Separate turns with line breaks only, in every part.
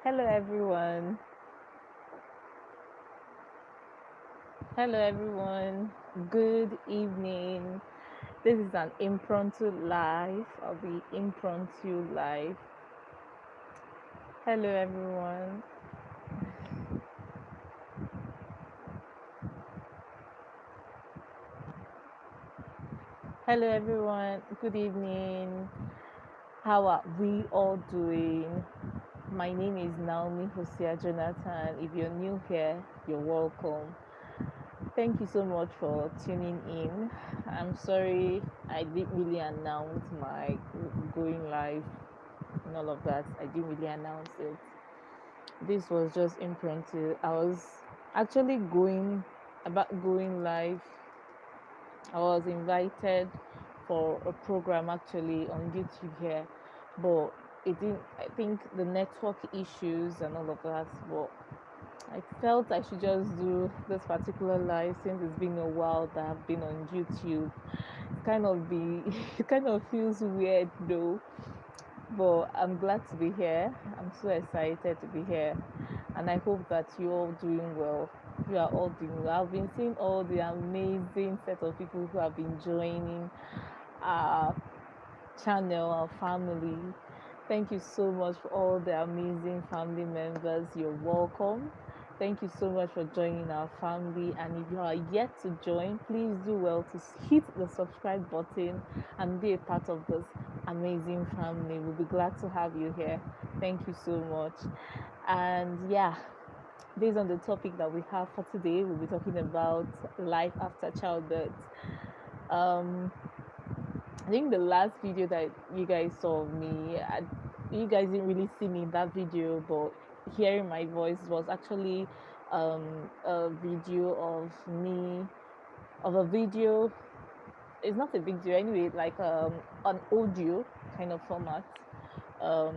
Hello everyone. Hello everyone. Good evening. This is an impromptu live. I'll be impromptu live. Hello everyone. Hello everyone. Good evening. How are we all doing? My name is Naomi Hosea Jonathan. If you're new here, you're welcome. Thank you so much for tuning in. I'm sorry I didn't really announce my going live and all of that. I didn't really announce it. This was just impromptu. I was actually going live. I was invited for a program actually on YouTube here, but it didn't. I think the network issues and all of that. But I felt I should just do this particular live since it's been a while that I've been on YouTube. It kind of feels weird though, but I'm glad to be here. I'm so excited to be here, and I hope that you're all doing well. You are all doing well. I've been seeing all the amazing set of people who have been joining our channel, our family. Thank you so much for all the amazing family members. You're welcome. Thank you so much for joining our family. And if you are yet to join, please do well to hit the subscribe button and be a part of this amazing family. We'll be glad to have you here. Thank you so much. And yeah, based on the topic that we have for today, we'll be talking about life after childbirth. Um, I think the last video that you guys saw of me, you guys didn't really see me in that video, but hearing my voice was actually a video of me, of a video. It's not a video anyway, like an audio kind of format. Um,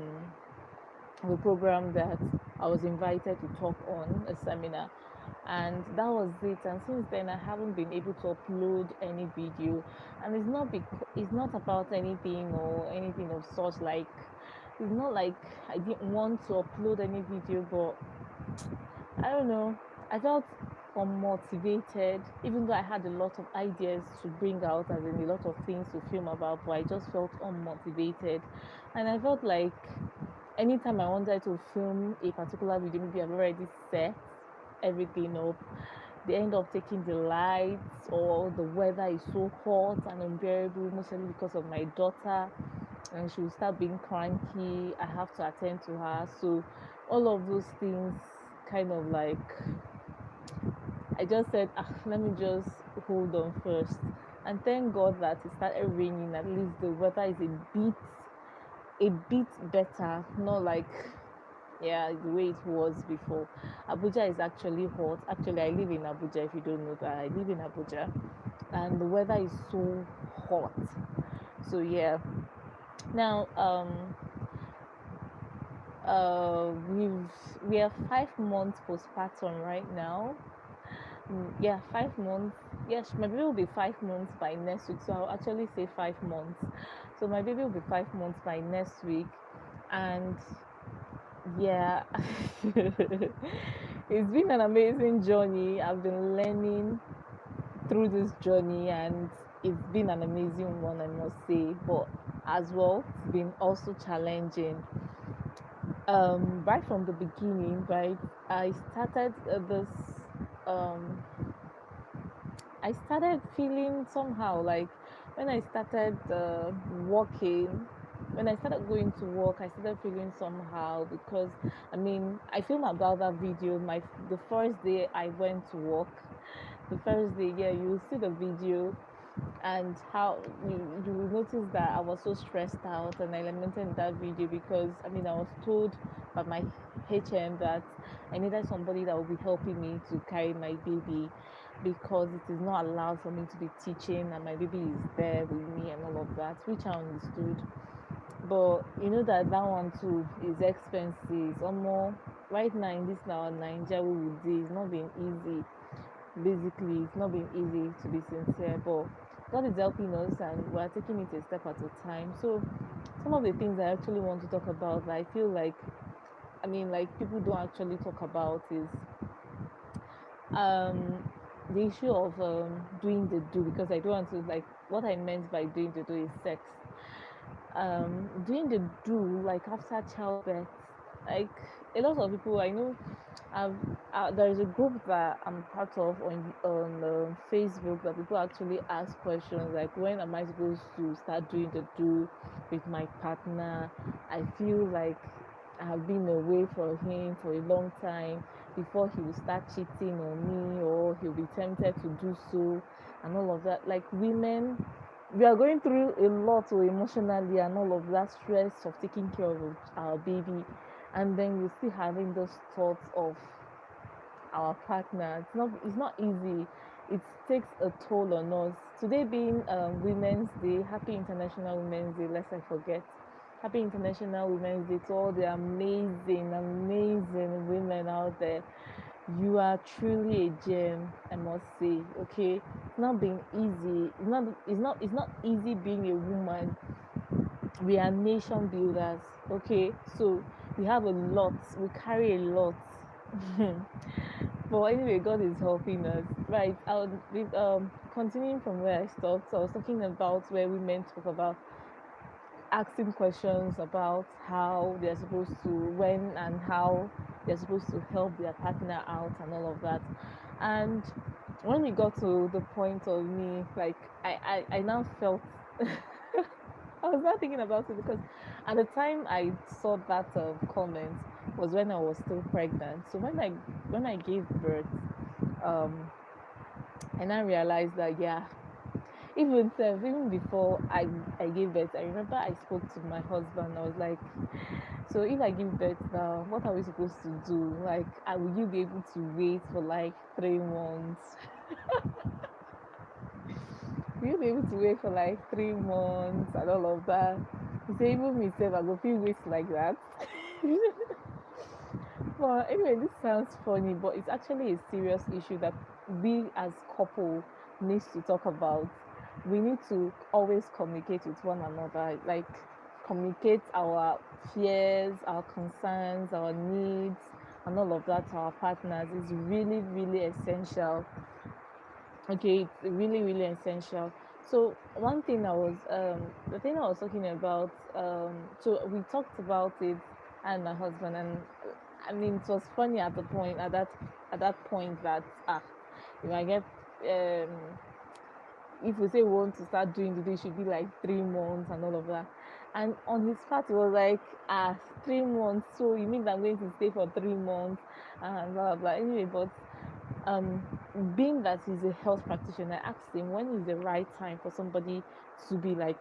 of a program that I was invited to talk on a seminar, and that was it. And since then, I haven't been able to upload any video, and it's not about anything or anything of such. Like it's not like I didn't want to upload any video, but I don't know. I felt unmotivated, even though I had a lot of ideas to bring out, as in a lot of things to film about, but I just felt unmotivated, and I felt like anytime I wanted to film a particular video, maybe I've already set everything up. They end up taking the lights, or the weather is so hot and unbearable, mostly because of my daughter, and she will start being cranky. I have to attend to her. So, all of those things kind of like I just said, let me just hold on first. And thank God that it started raining. At least the weather is a bit better, not like yeah the way it was before. Abuja is actually hot. Actually, I live in Abuja. If you don't know that, I live in Abuja, and the weather is so hot. So yeah. Now we've we are 5 months postpartum right now. Yeah, 5 months. Yes, my baby will be 5 months by next week. So I'll actually say 5 months. So my baby will be 5 months by next week, and yeah, it's been an amazing journey. I've been learning through this journey, and it's been an amazing one, I must say. But as well, it's been also challenging. Right from the beginning, right, I started this. Um, I started feeling somehow like when I started working, when I started going to work, I started feeling somehow because I mean I filmed about that video. The first day I went to work, the first day, yeah, you will see the video, and how you will notice that I was so stressed out, and I lamented in that video because I mean I was told by my HM that I needed somebody that would be helping me to carry my baby because it is not allowed for me to be teaching and my baby is there with me and all of that, which I understood. But you know that that one too is expensive. Almost right now in this now Nigeria we would do it's not been easy. Basically, it's not been easy to be sincere, but God is helping us and we're taking it a step at a time. So some of the things I actually want to talk about, I feel like I mean, like people don't actually talk about is um the issue of doing the do, because I don't want to, like, what I meant by doing the do is sex. Doing the do, like after childbirth, like a lot of people I know, I've, there is a group that I'm part of on Facebook, that people actually ask questions like, when am I supposed to start doing the do with my partner? I feel like I have been away from him for a long time. Before he will start cheating on me, or he'll be tempted to do so, and all of that. Like women, we are going through a lot emotionally, and all of that stress of taking care of our baby, and then we're still having those thoughts of our partner. It's not easy. It takes a toll on us. Today being Women's Day, happy International Women's Day, lest I forget. Happy International Women's Day to all the amazing, amazing women out there. You are truly a gem, I must say. Okay, it's not being easy. It's not easy being a woman. We are nation builders. Okay, so we have a lot. We carry a lot. But anyway, God is helping us. Right. I'll be continuing from where I stopped. So I was talking about where women talk about asking questions about how they're supposed to, when and how they're supposed to help their partner out and all of that. And when we got to the point of me, like I now felt I was not thinking about it, because at the time I saw that comment was when I was still pregnant. So when I gave birth, um, and I realized that, yeah, even before I gave birth, I remember I spoke to my husband. I was like, so if I give birth now, what are we supposed to do? Like, will you be able to wait for like 3 months? Will you be able to wait for like 3 months and all of that? He said, even myself, I go feel wait like that. Well, anyway, this sounds funny, but it's actually a serious issue that we as couple needs to talk about. We need to always communicate with one another, like communicate our fears, our concerns, our needs, and all of that to our partners is really, really essential. Okay, it's really, really essential. So one thing the thing I was talking about, so we talked about it, and my husband, and I mean, it was funny at that point that, if I get, um, if we say we want to start doing the day, it should be like 3 months and all of that. And on his part, it was like, 3 months. So you mean that I'm going to stay for 3 months and blah blah blah. Anyway, but um being that he's a health practitioner, I asked him when is the right time for somebody to be like,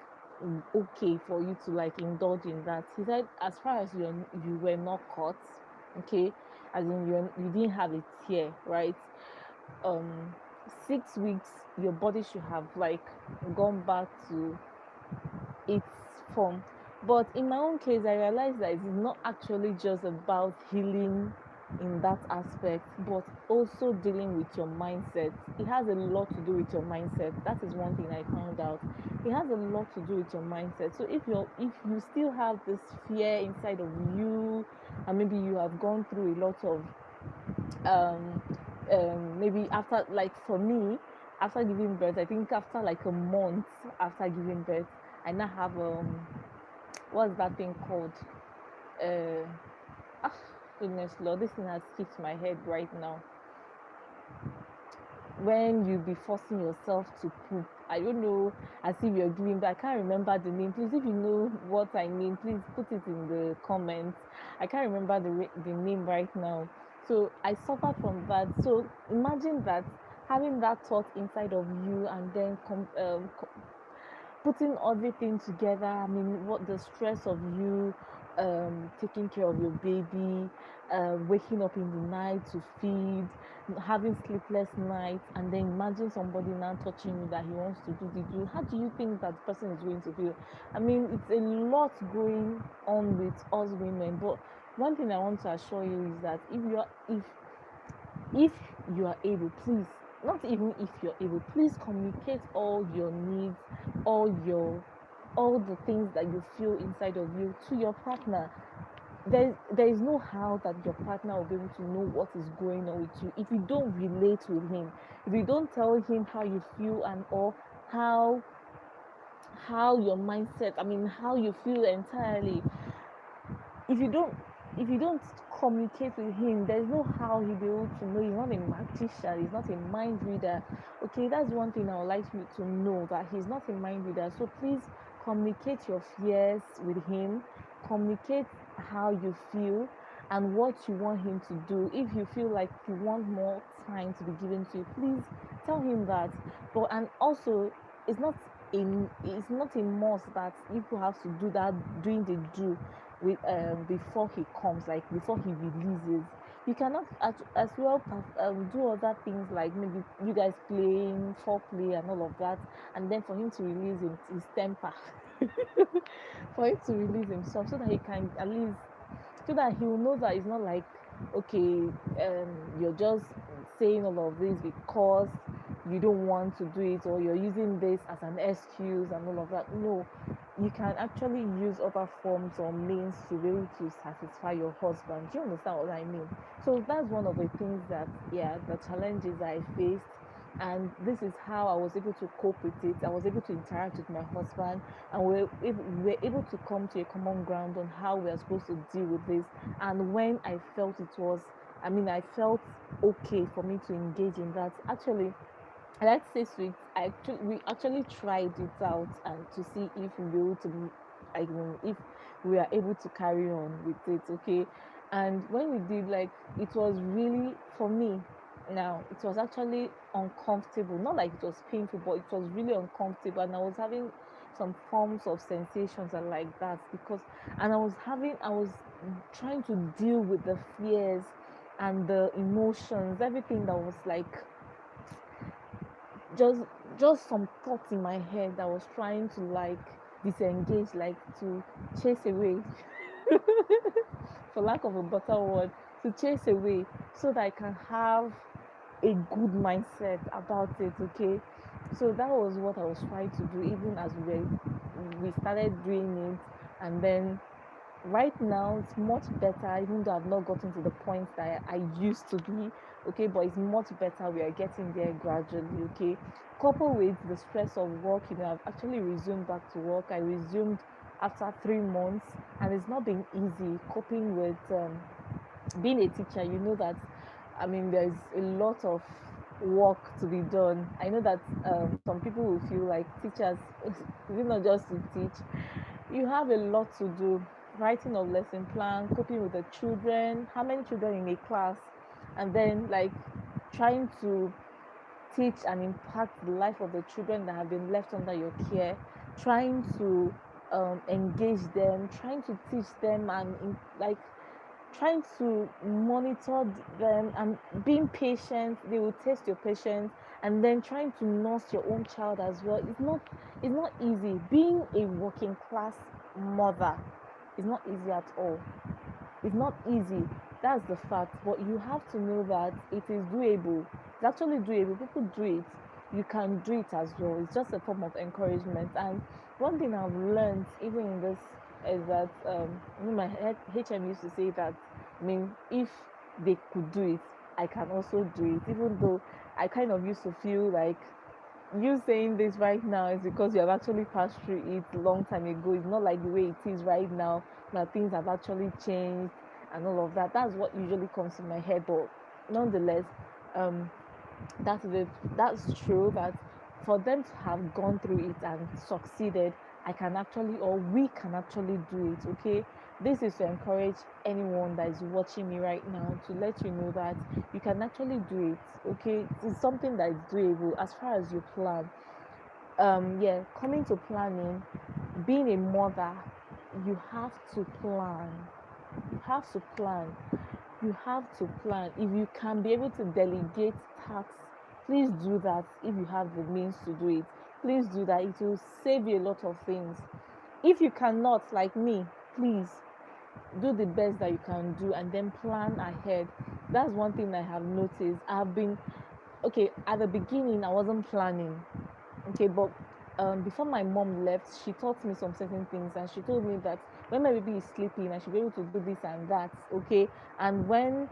okay for you to like indulge in that. He said, as far as you were not caught, okay, as in you didn't have a tear, right? um 6 weeks, your body should have like gone back to its form. But in my own case, I realized that it's not actually just about healing in that aspect, but also dealing with your mindset. It has a lot to do with your mindset. That is one thing I found out. It has a lot to do with your mindset. So if you still have this fear inside of you, and maybe you have gone through a lot of um maybe after, like for me, after giving birth, I think after like a month after giving birth, I now have what's that thing called? Uh, ah, Goodness Lord, this thing has skipped my head right now. When you be forcing yourself to poop, I don't know, as if you're giving, but I can't remember the name. Please, if you know what I mean, please put it in the comments. I can't remember the name right now. So I suffered from that. So imagine that, having that thought inside of you, and then putting everything together. I mean, what the stress of you taking care of your baby, waking up in the night to feed, having sleepless nights, and then imagine somebody now touching you that he wants to do the do. How do you think that person is going to feel? I mean, it's a lot going on with us women. But one thing I want to assure you is that if you are able, please, not even if you're able, please communicate all your needs, all the things that you feel inside of you to your partner. there is no how that your partner will be able to know what is going on with you if you don't relate with him, if you don't tell him how you feel, and or how your mindset, I mean how you feel entirely. if you don't if you don't communicate with him, there's no how he'll be able to know. He's not a magician, he's not a mind reader. Okay, that's one thing I would like you to know, that he's not a mind reader. So please communicate your fears with him, communicate how you feel and what you want him to do. If you feel like you want more time to be given to you, please tell him that. But and also, it's not it's not a must that you have to do that, doing the do with before he comes, like before he releases. You cannot as well do other things, like maybe you guys playing foreplay and all of that, and then for him to release his temper for him to release himself, so that he can at least, so that he will know that it's not like, okay, you're just saying all of this because you don't want to do it, or you're using this as an excuse and all of that. No, you can actually use other forms or means to be able to satisfy your husband. Do you understand what I mean? So that's one of the things that, yeah, the challenges I faced, and this is how I was able to cope with it. I was able to interact with my husband, and we're able to come to a common ground on how we're supposed to deal with this. And when I felt it was, I mean, I felt okay for me to engage in that. Actually, let's say sweet. We actually tried it out and to see if we were able to, I mean, if we are able to carry on with it. Okay, and when we did, like, it was really, for me, now it was actually uncomfortable. Not like it was painful, but it was really uncomfortable, and I was having some forms of sensations and like that, because, and I was trying to deal with the fears and the emotions, everything that was like just some thoughts in my head that was trying to like disengage, like to chase away, for lack of a better word, to chase away, so that I can have a good mindset about it. Okay, so that was what I was trying to do, even as we started doing it. And then right now it's much better, even though I've not gotten to the point that I used to be. Okay, but it's much better. We are getting there gradually. Okay, coupled with the stress of work, I've actually resumed back to work. I resumed after 3 months, and it's not been easy coping with being a teacher. You know that, I mean, there's a lot of work to be done. I know that some people will feel like teachers is it not just to teach. You have a lot to do: writing of lesson plan, coping with the children, how many children in a class, and then like trying to teach and impact the life of the children that have been left under your care, trying to engage them, trying to teach them, and like trying to monitor them and being patient. They will test your patience, and then trying to nurse your own child as well. It's not easy. Being a working class mother is not easy at all. It's not easy. That's the fact. But you have to know that it is doable. It's actually doable. People do it. You can do it as well. It's just a form of encouragement. And one thing I've learned, even in this, is that my HM used to say that, I mean, if they could do it, I can also do it. Even though I kind of used to feel like you saying this right now is because you have actually passed through it a long time ago. It's not like the way it is right now. Now things have actually changed and all of that. That's what usually comes to my head. But nonetheless, um, that's it. That's true. That for them to have gone through it and succeeded, I can actually, or we can actually do it. Okay, this is to encourage anyone that is watching me right now, to let you know that you can actually do it. Okay, it's something that is doable as far as you plan. Yeah, coming to planning, being a mother, you have to plan. You have to plan. You have to plan. If you can be able to delegate tasks, please do that. If you have the means to do it, please do that. It will save you a lot of things. If you cannot, like me, please do the best that you can do, and then plan ahead. That's one thing I have noticed. I've been, okay, at the beginning I wasn't planning. Okay, but before my mom left, she taught me some certain things, and she told me that when my baby is sleeping, I should be able to do this and that, okay? And when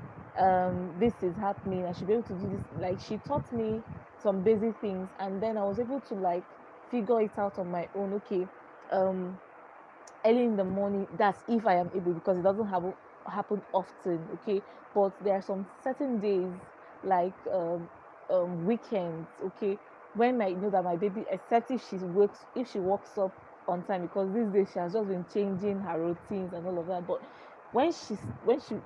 this is happening, I should be able to do this. Like, she taught me some basic things, and then I was able to like figure it out on my own. Okay, um, early in the morning, that's if I am able, because it doesn't happen often, okay? But there are some certain days, like weekends, okay, when I know that my baby, except if she wakes up on time, because these days she has just been changing her routines and all of that. But when she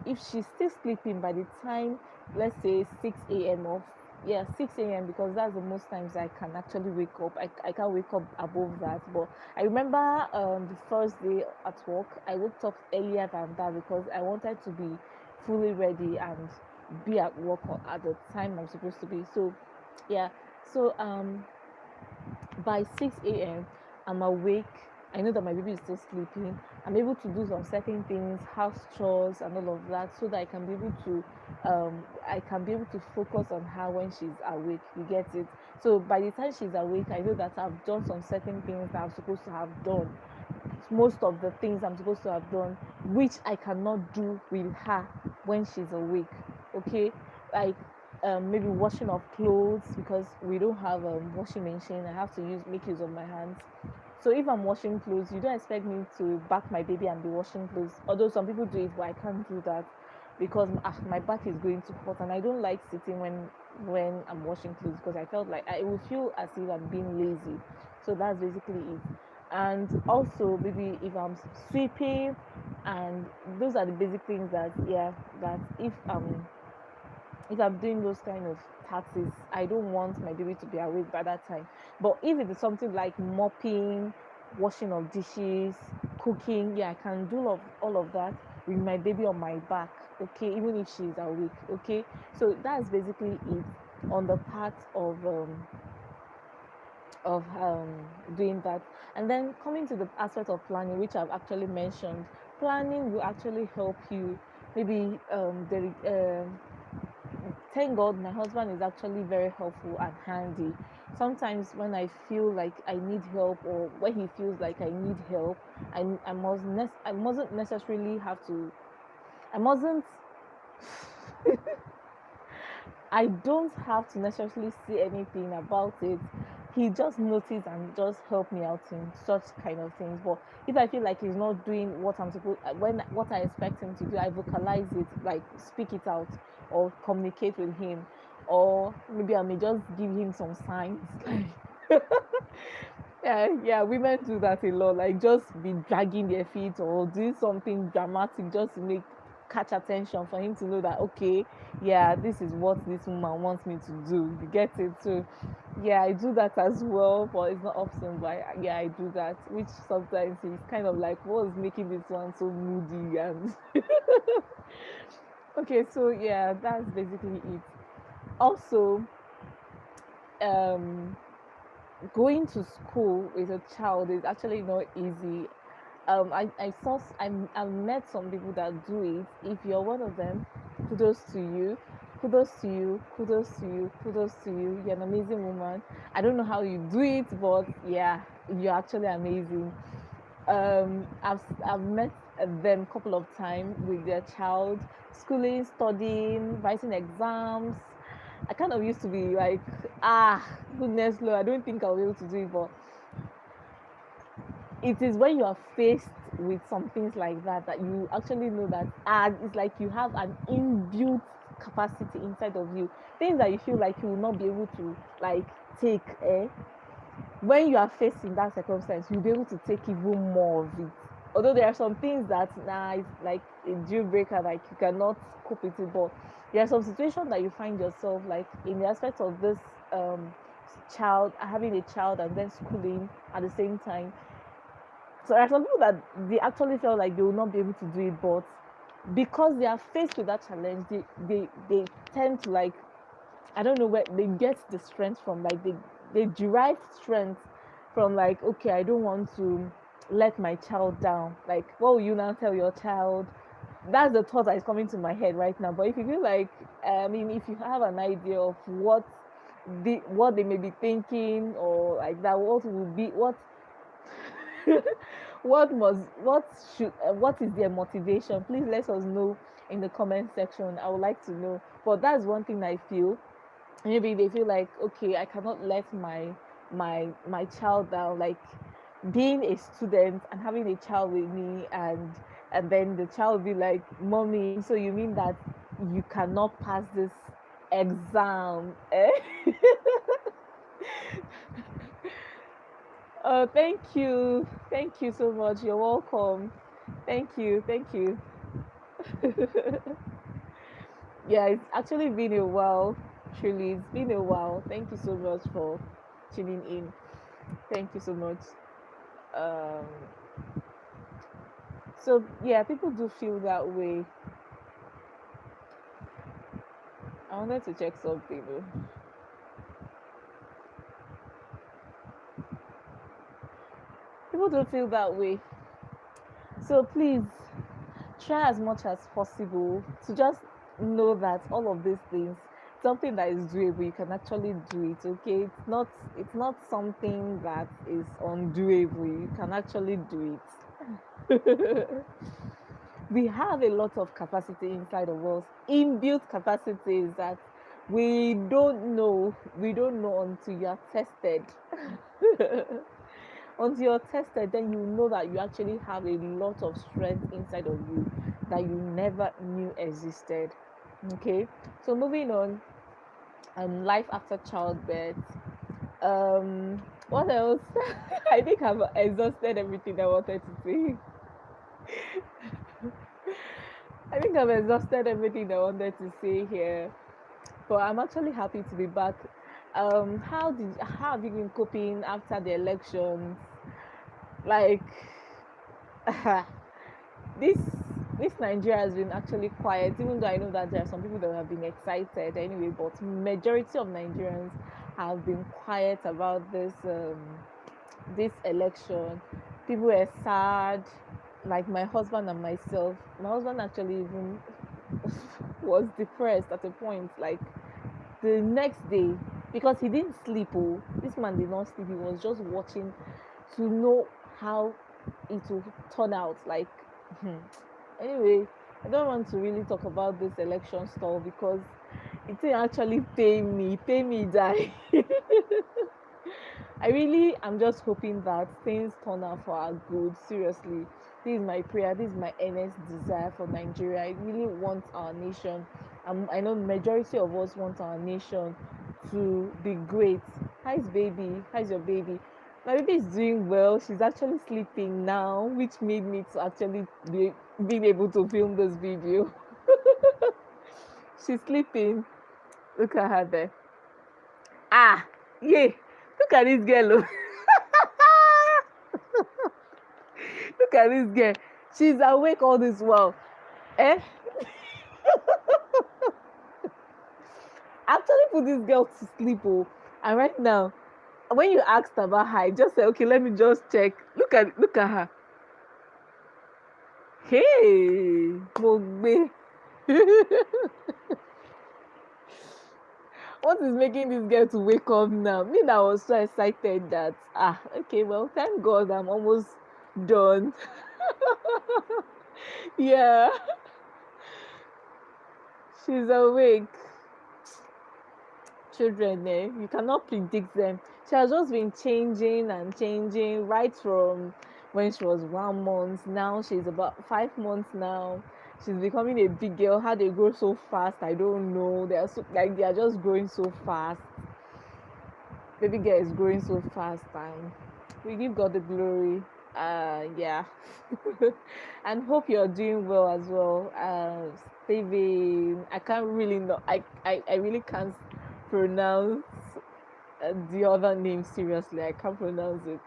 if she's still sleeping by the time, let's say 6 a.m. or yeah, 6 a.m., because that's the most times I can actually wake up. I can't wake up above that. But I remember the first day at work, I woke up earlier than that because I wanted to be fully ready and be at work at the time I'm supposed to be. So, yeah. So, by 6 a.m., I'm awake. I know that my baby is still sleeping. I'm able to do some certain things, house chores, and all of that, so that I can be able to focus on her when she's awake. You get it? So by the time she's awake, I know that I've done some certain things that I'm supposed to have done. Most of the things I'm supposed to have done, which I cannot do with her when she's awake. Okay, like maybe washing of clothes, because we don't have a washing machine. I have to make use of my hands. So if I'm washing clothes, you don't expect me to back my baby and be washing clothes. Although some people do it, but I can't do that because my back is going to hurt, and I don't like sitting when I'm washing clothes, because I felt like I will feel as if I'm being lazy. So that's basically it. And also maybe if I'm sweeping, and those are the basic things that, yeah, that if I'm doing those kind of taxes, I don't want my baby to be awake by that time. But if it is something like mopping, washing of dishes, cooking, yeah, I can do all of that with my baby on my back, okay, even if she's awake, okay. So that's basically it on the part of doing that. And then coming to the aspect of planning, which I've actually mentioned, planning will actually help you. Maybe thank God my husband is actually very helpful and handy. Sometimes when I feel like I need help, or when he feels like I need help, I mustn't necessarily have to. I mustn't. I don't have to necessarily say anything about it. He just noticed and just help me out in such kind of things. But if I feel like he's not doing what I'm supposed, when what I expect him to do, I vocalize it, like speak it out, or communicate with him, or maybe I may just give him some signs. Yeah, women do that a lot. Like just be dragging their feet or doing something dramatic just to make catch attention for him to know that, okay, yeah, this is what this woman wants me to do. You get it? So yeah, I do that as well, but it's not often. But yeah, I do that, which sometimes he's kind of like, what is making this one so moody? And okay, so yeah, that's basically it. Also, um going to school with a child is actually not easy. I've met some people that do it. If you're one of them, kudos to you, kudos to you, kudos to you, kudos to you. You're an amazing woman. I don't know how you do it, but yeah, you're actually amazing. I've met them a couple of times with their child, schooling, studying, writing exams. I kind of used to be like, goodness, Lord, I don't think I'll be able to do it, but it is when you are faced with some things like that that you actually know that it's like you have an inbuilt capacity inside of you, things that you feel like you will not be able to like take, when you are facing that circumstance, you'll be able to take even more of it. Although there are some things that it's like a deal breaker, like you cannot cope with it, but there are some situations that you find yourself like in the aspect of this child, having a child and then schooling at the same time. So there are some people that they actually felt like they will not be able to do it, but because they are faced with that challenge, they tend to like, I don't know where they get the strength from. Like they derive strength from like, okay, I don't want to let my child down. Like, what will you now tell your child? That's the thought that is coming to my head right now. But if you feel like, I mean, if you have an idea of what what they may be thinking, or like that, what will be what what is their motivation. Please let us know in the comment section. I would like to know. But that's one thing I feel. Maybe they feel like, okay, I cannot let my child down, like being a student and having a child with me, and then the child will be like, mommy, so you mean that you cannot pass this exam, eh? Oh, thank you so much, you're welcome. Thank you. Yeah, it's actually been a while. Truly, it's been a while. Thank you so much for tuning in. Thank you so much. um so yeah, people do feel that way. I wanted to check something though. People do feel that way. So please try as much as possible to just know that all of these things, something that is doable, you can actually do it. Okay, it's not something that is undoable. You can actually do it. We have a lot of capacity inside of us, inbuilt capacities that we don't know until you are tested. Until you're tested, then you know that you actually have a lot of strength inside of you that you never knew existed. Okay, so moving on. Life after childbirth. What else? I think I've exhausted everything I wanted to say. I think I've exhausted everything I wanted to say here. But I'm actually happy to be back. How have you been coping after the elections? Like, this this Nigeria has been actually quiet, even though I know that there are some people that have been excited anyway, but majority of Nigerians have been quiet about this election. People were sad, like my husband and myself. My husband actually even was depressed at a point, like the next day, because he didn't sleep. Oh, this man did not sleep. He was just watching to know how it will turn out. Like, anyway, I don't want to really talk about this election stuff because it didn't actually pay me die. I really am just hoping that things turn out for our good. Seriously, this is my prayer. This is my earnest desire for Nigeria. I really want our nation. I know majority of us want our nation to be great. How's baby? How's your baby? My baby is doing well. She's actually sleeping now, which made me to actually being able to film this video. She's sleeping. Look at her there. Ah, yeah. Look at this girl. Look at this girl. She's awake all this while. Eh? Actually put this girl to sleep. Oh. And right now, when you asked about her, I just said, okay, let me just check. Look at her. Hey, Mogbe. What is making this girl to wake up now? Me that was so excited that okay, well, thank God I'm almost done. Yeah, she's awake. Children, you cannot predict them. She has just been changing and changing right from when she was 1 month. Now she's about 5 months now. She's becoming a big girl. How they grow so fast, I don't know. They are just growing so fast. Baby girl is growing so fast, and we give God the glory. Yeah. And hope you're doing well as well. Steven, I can't really know. I really can't pronounce the other name. Seriously, I can't pronounce it.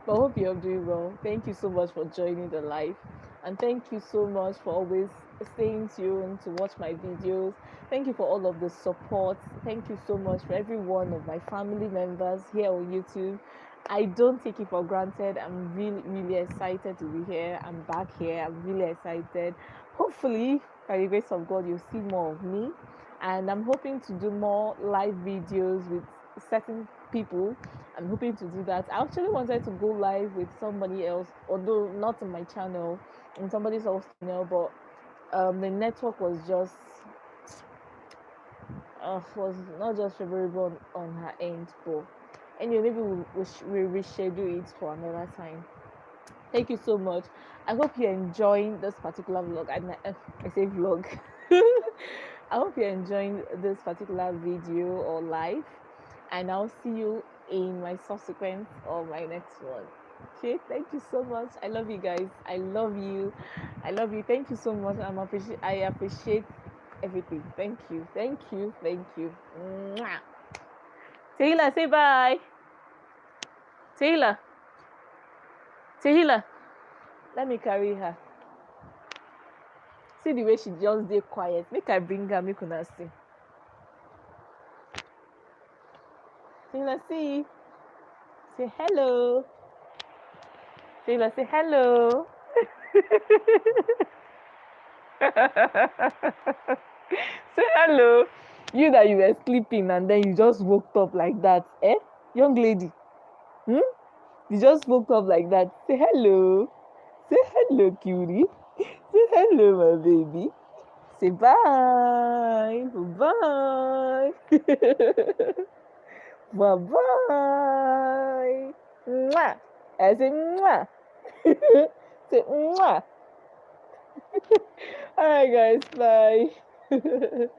But hope you're doing well. Thank you so much for joining the live, and thank you so much for always staying tuned to watch my videos. Thank you for all of the support. Thank you so much for every one of my family members here on YouTube. I don't take it for granted. I'm really, really excited to be here. I'm back here. I'm really excited. Hopefully, by the grace of God, you'll see more of me. and I'm hoping to do more live videos with certain people. I'm hoping to do that. I actually wanted to go live with somebody else, although not on my channel, on somebody else's channel, but the network was not just favorable on her end. But anyway, maybe we'll reschedule it for another time. Thank you so much. I hope you're enjoying this particular vlog. I say vlog. I hope you're enjoying this particular video or live, and I'll see you in my subsequent or my next one. Okay, thank you so much. I love you guys. I love you. I love you. Thank you so much. I appreciate everything. Thank you. Thank you. Thank you. Mwah. Taylor, say bye. Taylor. Taylor. Let me carry her. See the way she just dey quiet. Make I bring her, make una see. Taylor, see. Say hello. Taylor, say hello. Say hello. You that you were sleeping and then you just woke up like that. Eh? Young lady. Hmm? You just woke up like that. Say hello. Say hello, cutie. Say hello, my baby. Say bye. Bye. Bye bye. Mwah. I say mwah. Say mwah. All right, guys. Bye.